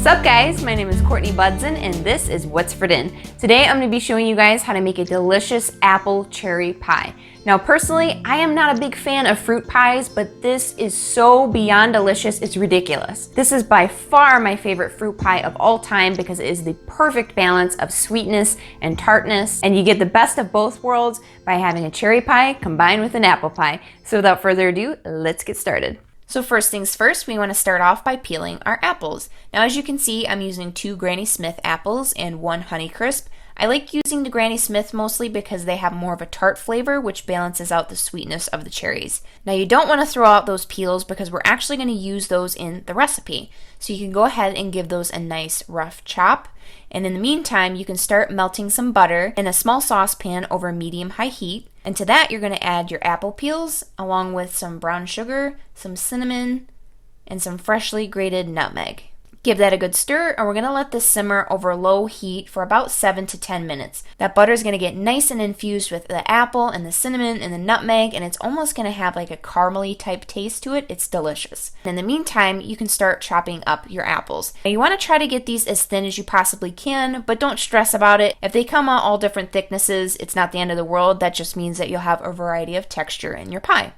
What's up guys, my name is Courtney Budson and this is What's for Din. Today I'm going to be showing you guys how to make a delicious apple cherry pie. Now personally, I am not a big fan of fruit pies, but this is so beyond delicious, it's ridiculous. This is by far my favorite fruit pie of all time because it is the perfect balance of sweetness and tartness, and you get the best of both worlds by having a cherry pie combined with an apple pie. So without further ado, let's get started. So first things first, we want to start off by peeling our apples. Now as you can see, I'm using 2 Granny Smith apples and 1 Honeycrisp. I like using the Granny Smith mostly because they have more of a tart flavor, which balances out the sweetness of the cherries. Now you don't want to throw out those peels because we're actually going to use those in the recipe. So you can go ahead and give those a nice rough chop. And in the meantime, you can start melting some butter in a small saucepan over medium-high heat. And to that, you're going to add your apple peels along with some brown sugar, some cinnamon, and some freshly grated nutmeg. Give that a good stir, and we're going to let this simmer over low heat for about 7 to 10 minutes. That butter is going to get nice and infused with the apple and the cinnamon and the nutmeg, and it's almost going to have like a caramely type taste to it. It's delicious. In the meantime, you can start chopping up your apples. Now you want to try to get these as thin as you possibly can, but don't stress about it. If they come out all different thicknesses, it's not the end of the world. That just means that you'll have a variety of texture in your pie.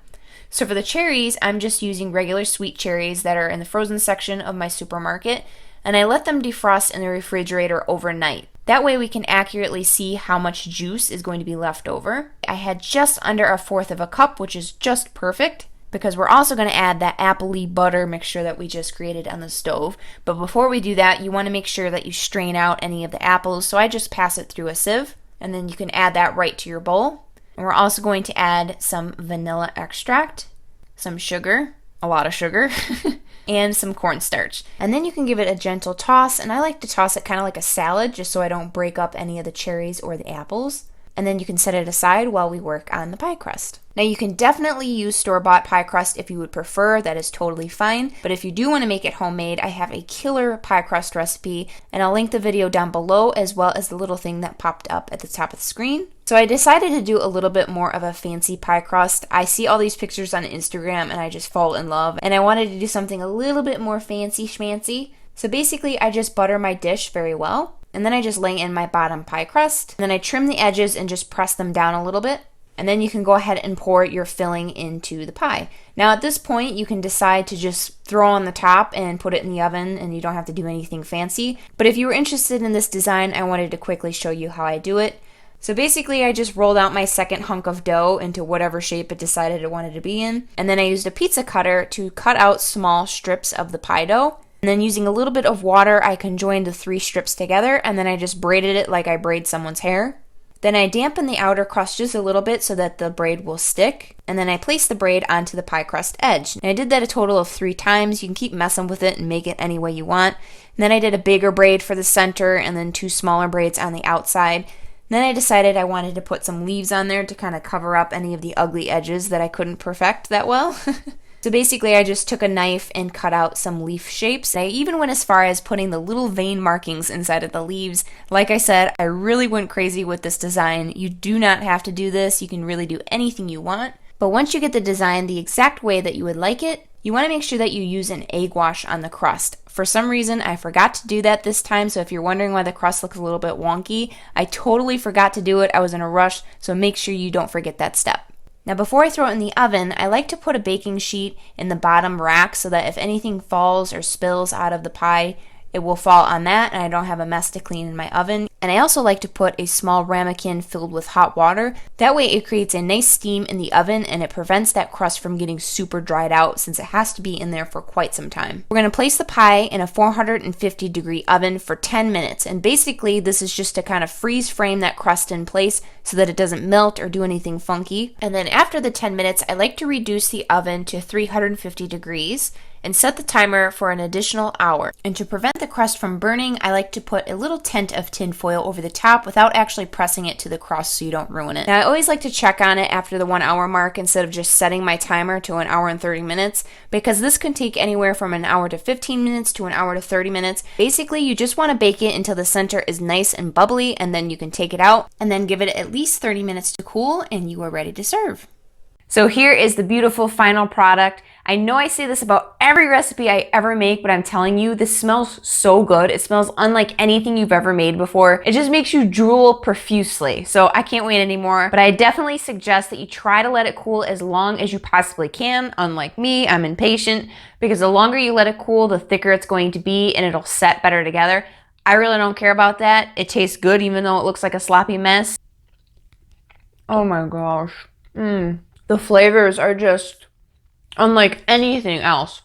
So for the cherries, I'm just using regular sweet cherries that are in the frozen section of my supermarket, and I let them defrost in the refrigerator overnight. That way we can accurately see how much juice is going to be left over. I had just under 1/4 cup, which is just perfect, because we're also going to add that appley butter mixture that we just created on the stove. But before we do that, you want to make sure that you strain out any of the apples, so I just pass it through a sieve, and then you can add that right to your bowl. And we're also going to add some vanilla extract, some sugar, a lot of sugar, and some cornstarch. And then you can give it a gentle toss, and I like to toss it kind of like a salad just so I don't break up any of the cherries or the apples. And then you can set it aside while we work on the pie crust. Now you can definitely use store-bought pie crust if you would prefer, that is totally fine. But if you do want to make it homemade, I have a killer pie crust recipe, and I'll link the video down below as well as the little thing that popped up at the top of the screen. So I decided to do a little bit more of a fancy pie crust. I see all these pictures on Instagram and I just fall in love, and I wanted to do something a little bit more fancy schmancy. So basically I just butter my dish very well, and then I just lay in my bottom pie crust, and then I trim the edges and just press them down a little bit. And then you can go ahead and pour your filling into the pie. Now at this point, you can decide to just throw on the top and put it in the oven, and you don't have to do anything fancy. But if you were interested in this design, I wanted to quickly show you how I do it. So basically, I just rolled out my second hunk of dough into whatever shape it decided it wanted to be in. And then I used a pizza cutter to cut out small strips of the pie dough. And then using a little bit of water, I conjoined the 3 strips together, and then I just braided it like I braid someone's hair. Then I dampen the outer crust just a little bit so that the braid will stick, and then I place the braid onto the pie crust edge. And I did that a total of 3 times. You can keep messing with it and make it any way you want. And then I did a bigger braid for the center and then 2 smaller braids on the outside. And then I decided I wanted to put some leaves on there to kind of cover up any of the ugly edges that I couldn't perfect that well. So basically I just took a knife and cut out some leaf shapes. I even went as far as putting the little vein markings inside of the leaves. Like I said, I really went crazy with this design. You do not have to do this. You can really do anything you want. But once you get the design the exact way that you would like it, you want to make sure that you use an egg wash on the crust. For some reason, I forgot to do that this time, so if you're wondering why the crust looks a little bit wonky, I totally forgot to do it. I was in a rush, so make sure you don't forget that step. Now before I throw it in the oven, I like to put a baking sheet in the bottom rack so that if anything falls or spills out of the pie, it will fall on that and I don't have a mess to clean in my oven. And I also like to put a small ramekin filled with hot water. That way it creates a nice steam in the oven and it prevents that crust from getting super dried out since it has to be in there for quite some time. We're going to place the pie in a 450-degree oven for 10 minutes. And basically this is just to kind of freeze frame that crust in place so that it doesn't melt or do anything funky. And then after the 10 minutes, I like to reduce the oven to 350 degrees and set the timer for an additional hour. And to prevent the crust from burning, I like to put a little tent of tin foil over the top without actually pressing it to the crust so you don't ruin it. Now I always like to check on it after the 1 hour mark instead of just setting my timer to 1 hour and 30 minutes, because this can take anywhere from 1 hour to 15 minutes to 1 hour to 30 minutes. Basically, you just want to bake it until the center is nice and bubbly, and then you can take it out and then give it at least 30 minutes to cool and you are ready to serve. So here is the beautiful final product. I know I say this about every recipe I ever make, but I'm telling you, this smells so good. It smells unlike anything you've ever made before. It just makes you drool profusely. So I can't wait anymore, but I definitely suggest that you try to let it cool as long as you possibly can. Unlike me, I'm impatient, because the longer you let it cool, the thicker it's going to be and it'll set better together. I really don't care about that. It tastes good even though it looks like a sloppy mess. Oh my gosh. The flavors are just unlike anything else.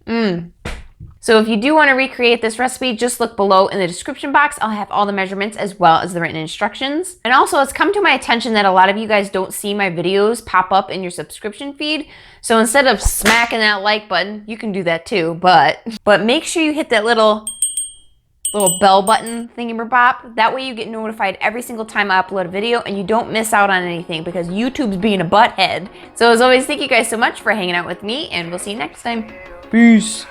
So if you do want to recreate this recipe, just look below in the description box. I'll have all the measurements as well as the written instructions. And also, it's come to my attention that a lot of you guys don't see my videos pop up in your subscription feed. So instead of smacking that like button, you can do that too, but make sure you hit that little bell button thingy-bop. That way you get notified every single time I upload a video and you don't miss out on anything, because YouTube's being a butthead. So as always, thank you guys so much for hanging out with me, and we'll see you next time. Peace.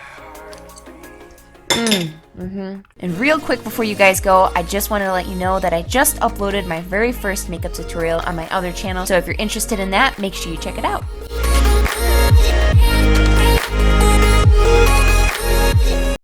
And real quick before you guys go, I just wanted to let you know that I just uploaded my very first makeup tutorial on my other channel. So if you're interested in that, make sure you check it out.